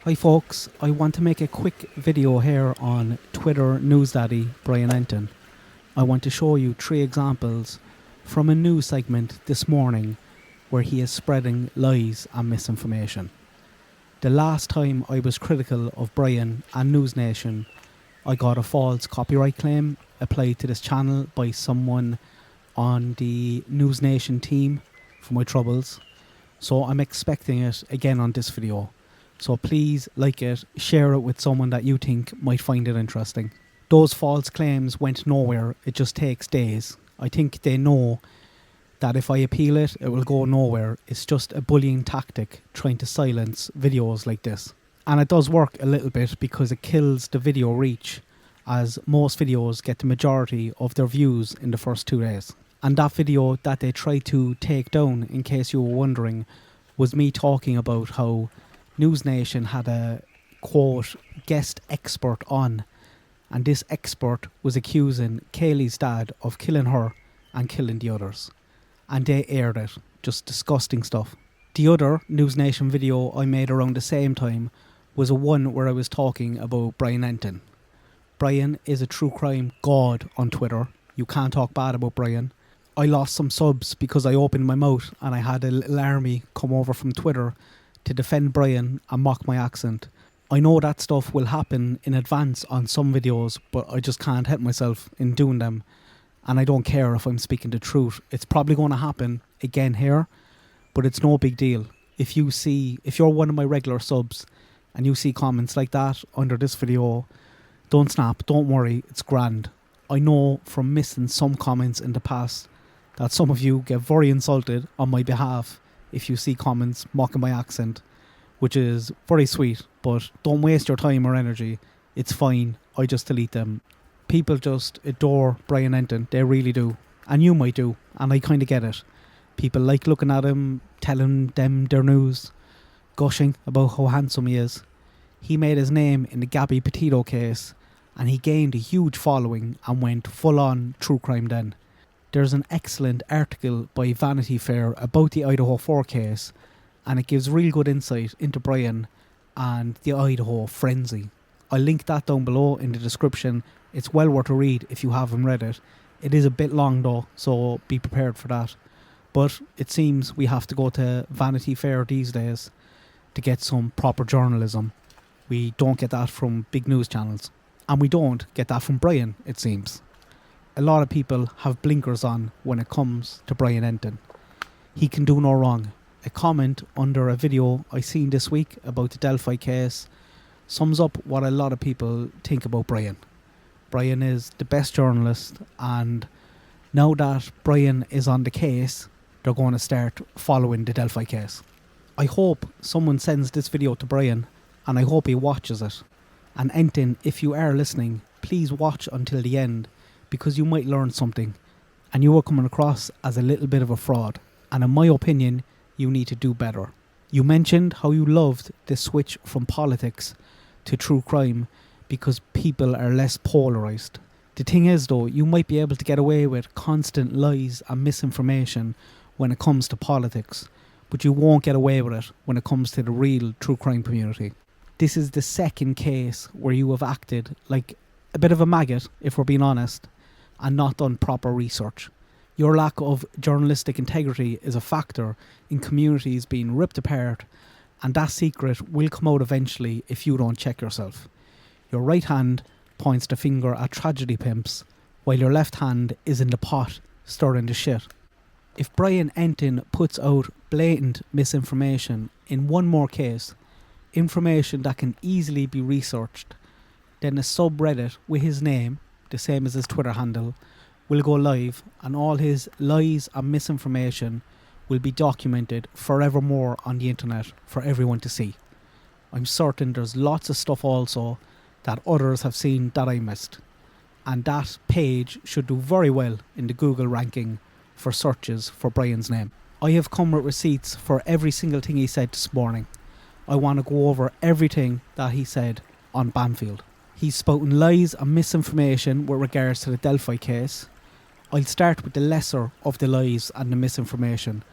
Hi folks, I want to make a quick video here on Twitter news daddy Brian Entin. I want to show you 3 examples from a news segment this morning where he is spreading lies and misinformation. The last time I was critical of Brian and News Nation, I got a false copyright claim applied to this channel by someone on the News Nation team for my troubles. So I'm expecting it again on this video. So please like it, share it with someone that you think might find it interesting. Those false claims went nowhere, it just takes days. I think they know that if I appeal it, it will go nowhere. It's just a bullying tactic trying to silence videos like this. And it does work a little bit because it kills the video reach, as most videos get the majority of their views in the first 2 days. And that video that they tried to take down, in case you were wondering, was me talking about how News Nation had a, quote, guest expert on, and this expert was accusing Kaylee's dad of killing her and killing the others. And they aired it. Just disgusting stuff. The other News Nation video I made around the same time was a one where I was talking about Brian Entin. Brian is a true crime god on Twitter. You can't talk bad about Brian. I lost some subs because I opened my mouth and I had a little army come over from Twitter to defend Brian and mock my accent. I know that stuff will happen in advance on some videos, but I just can't help myself in doing them. And I don't care if I'm speaking the truth. It's probably going to happen again here, but it's no big deal. If you're one of my regular subs and you see comments like that under this video, don't snap, don't worry, it's grand. I know from missing some comments in the past that some of you get very insulted on my behalf if you see comments mocking my accent, which is very sweet, but don't waste your time or energy. It's fine, I just delete them. People just adore Brian Entin, they really do. And you might do, and I kind of get it. People like looking at him, telling them their news, gushing about how handsome he is. He made his name in the Gabby Petito case, and he gained a huge following and went full on true crime then. There's an excellent article by Vanity Fair about the Idaho 4 case, and it gives real good insight into Brian and the Idaho frenzy. I'll link that down below in the description. It's well worth a read if you haven't read it. It is a bit long though, so be prepared for that. But it seems we have to go to Vanity Fair these days to get some proper journalism. We don't get that from big news channels. And we don't get that from Brian, it seems. A lot of people have blinkers on when it comes to Brian Entin. He can do no wrong. A comment under a video I seen this week about the Delphi case sums up what a lot of people think about Brian. Brian is the best journalist, and now that Brian is on the case, they're going to start following the Delphi case. I hope someone sends this video to Brian, and I hope he watches it. And Entin, if you are listening, please watch until the end, because you might learn something, and you are coming across as a little bit of a fraud, and in my opinion, you need to do better. You mentioned how you loved the switch from politics to true crime because people are less polarised. The thing is though, you might be able to get away with constant lies and misinformation when it comes to politics, but you won't get away with it when it comes to the real true crime community. This is the second case where you have acted like a bit of a maggot, if we're being honest, and not done proper research. Your lack of journalistic integrity is a factor in communities being ripped apart, and that secret will come out eventually if you don't check yourself. Your right hand points the finger at tragedy pimps, while your left hand is in the pot stirring the shit. If Brian Entin puts out blatant misinformation in one more case, information that can easily be researched, then a subreddit with his name, the same as his Twitter handle, will go live, and all his lies and misinformation will be documented forevermore on the internet for everyone to see. I'm certain there's lots of stuff also that others have seen that I missed, and that page should do very well in the Google ranking for searches for Brian's name. I have come with receipts for every single thing he said this morning. I want to go over everything that he said on Banfield. He's spouting lies and misinformation with regards to the Delphi case. I'll start with the lesser of the lies and the misinformation,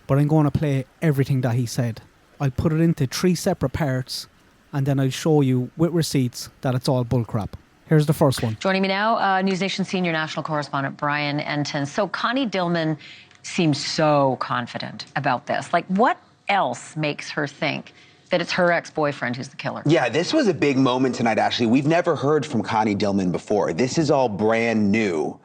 but I'm going to play everything that he said. I'll put it into 3 separate parts and then I'll show you with receipts that it's all bullcrap. Here's the first one. Joining me now, News Nation senior national correspondent Brian Entin. So Connie Dillman seems so confident about this. Like, what else makes her think that it's her ex-boyfriend who's the killer? Yeah, this was a big moment tonight, actually. We've never heard from Connie Dillman before. This is all brand new.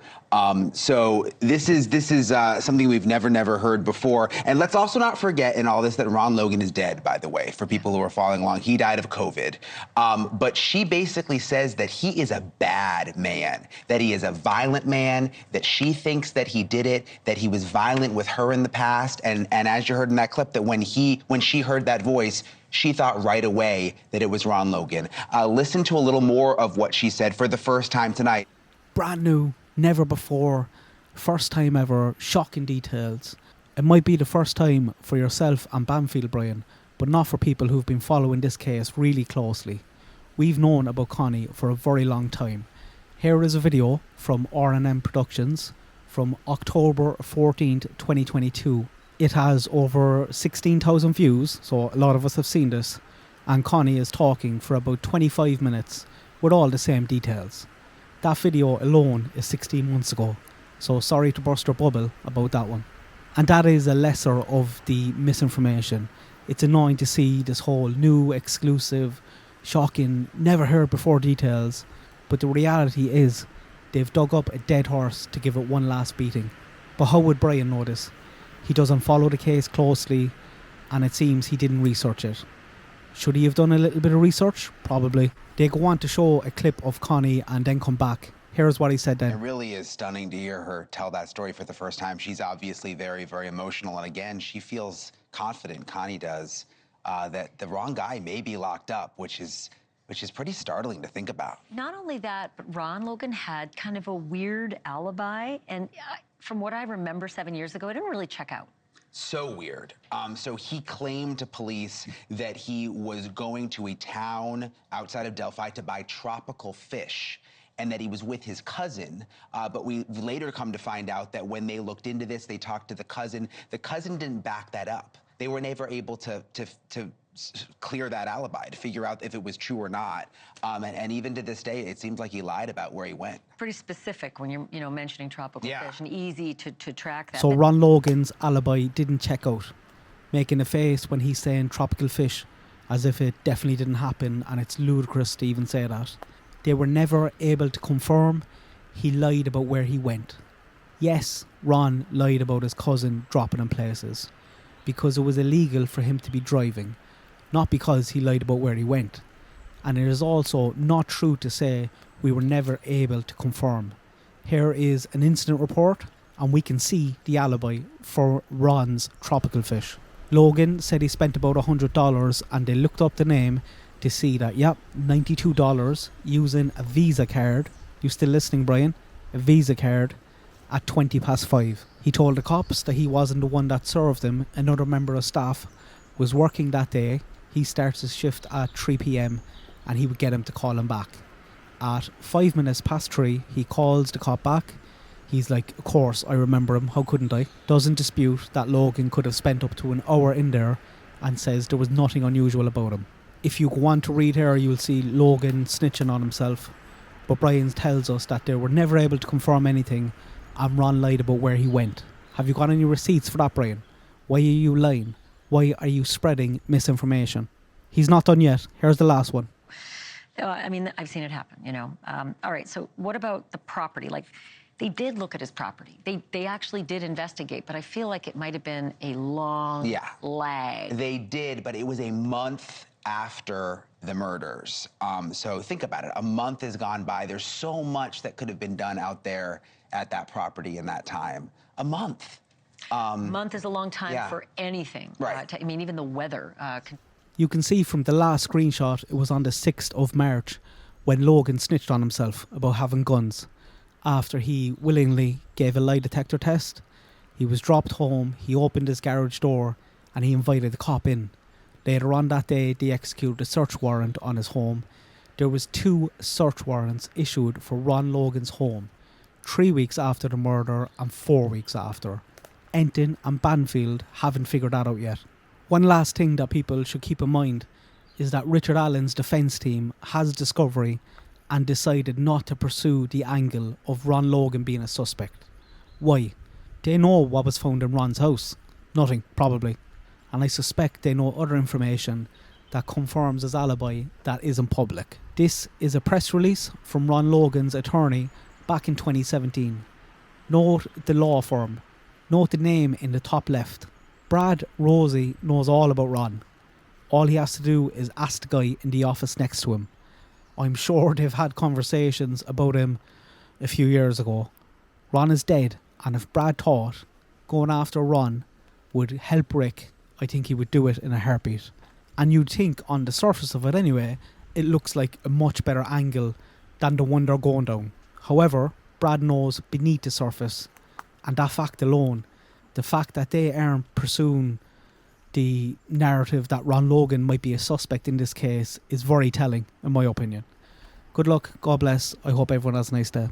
So this is something we've never heard before. And let's also not forget in all this that Ron Logan is dead, by the way, for people who are following along. He died of COVID. But she basically says that he is a bad man, that he is a violent man, that she thinks that he did it, that he was violent with her in the past. And as you heard in that clip, that when she heard that voice, she thought right away that it was Ron Logan. Listen to a little more of what she said for the first time tonight. Brand new, never before, first time ever, shocking details. It might be the first time for yourself and Banfield, Brian, but not for people who've been following this case really closely. We've known about Connie for a very long time. Here is a video from R&M Productions from October 14th, 2022. It has over 16,000 views, so a lot of us have seen this, and Connie is talking for about 25 minutes with all the same details. That video alone is 16 months ago, so sorry to burst your bubble about that one. And that is a lesser of the misinformation. It's annoying to see this whole new, exclusive, shocking, never heard before details, but the reality is they've dug up a dead horse to give it one last beating. But how would Brian know this? He doesn't follow the case closely, and it seems he didn't research it. Should he have done a little bit of research? Probably. They go on to show a clip of Connie and then come back. Here's what he said then. It really is stunning to hear her tell that story for the first time. She's obviously very emotional. And again, she feels confident, Connie does, that the wrong guy may be locked up, which is pretty startling to think about. Not only that, but Ron Logan had kind of a weird alibi. And from what I remember 7 years ago, it didn't really check out. So weird. So he claimed to police that he was going to a town outside of Delphi to buy tropical fish, and that he was with his cousin. But we later come to find out that when they looked into this, they talked to the cousin. The cousin didn't back that up. They were never able to clear that alibi, to figure out if it was true or not. And even to this day, it seems like he lied about where he went. Pretty specific when you're mentioning tropical fish, and easy to track that. So Ron Logan's alibi didn't check out, making a face when he's saying tropical fish, as if it definitely didn't happen, and it's ludicrous to even say that. They were never able to confirm he lied about where he went. Yes, Ron lied about his cousin dropping him places, because it was illegal for him to be driving, not because he lied about where he went. And it is also not true to say we were never able to confirm. Here is an incident report, and we can see the alibi for Ron's tropical fish. Logan said he spent about $100, and they looked up the name to see that, yep, $92 using a Visa card. You still listening, Brian? A Visa card at 5:20. He told the cops that he wasn't the one that served him. Another member of staff was working that day. He starts his shift at 3 p.m. and he would get him to call him back. At 3:05, he calls the cop back. He's like, of course, I remember him. How couldn't I? Doesn't dispute that Logan could have spent up to an hour in there, and says there was nothing unusual about him. If you go on to read here, you'll see Logan snitching on himself. But Brian tells us that they were never able to confirm anything, and Ron lied about where he went. Have you got any receipts for that, Brian? Why are you lying? Why are you spreading misinformation? He's not done yet. Here's the last one. I mean, I've seen it happen, All right, so what about the property? Like, they did look at his property. They actually did investigate, but I feel like it might have been a long lag. They did, but it was a month after the murders. So think about it. A month has gone by. There's so much that could have been done out there at that property in that time. A month. A month is a long time for anything. Right. I mean, even the weather. You can see from the last screenshot, it was on the 6th of March when Logan snitched on himself about having guns. After he willingly gave a lie detector test, he was dropped home, he opened his garage door, and he invited the cop in. Later on that day, they executed a search warrant on his home. There was 2 search warrants issued for Ron Logan's home, 3 weeks after the murder and 4 weeks after. Entin and Banfield haven't figured that out yet. One last thing that people should keep in mind is that Richard Allen's defence team has discovery and decided not to pursue the angle of Ron Logan being a suspect. Why? They know what was found in Ron's house. Nothing, probably. And I suspect they know other information that confirms his alibi that isn't public. This is a press release from Ron Logan's attorney back in 2017. Note the law firm. Note the name in the top left. Brad Rosie knows all about Ron. All he has to do is ask the guy in the office next to him. I'm sure they've had conversations about him a few years ago. Ron is dead, and if Brad thought going after Ron would help Rick, I think he would do it in a heartbeat. And you'd think on the surface of it anyway, it looks like a much better angle than the one they're going down. However, Brad knows beneath the surface, and that fact alone, the fact that they aren't pursuing the narrative that Ron Logan might be a suspect in this case, is very telling, in my opinion. Good luck, God bless, I hope everyone has a nice day.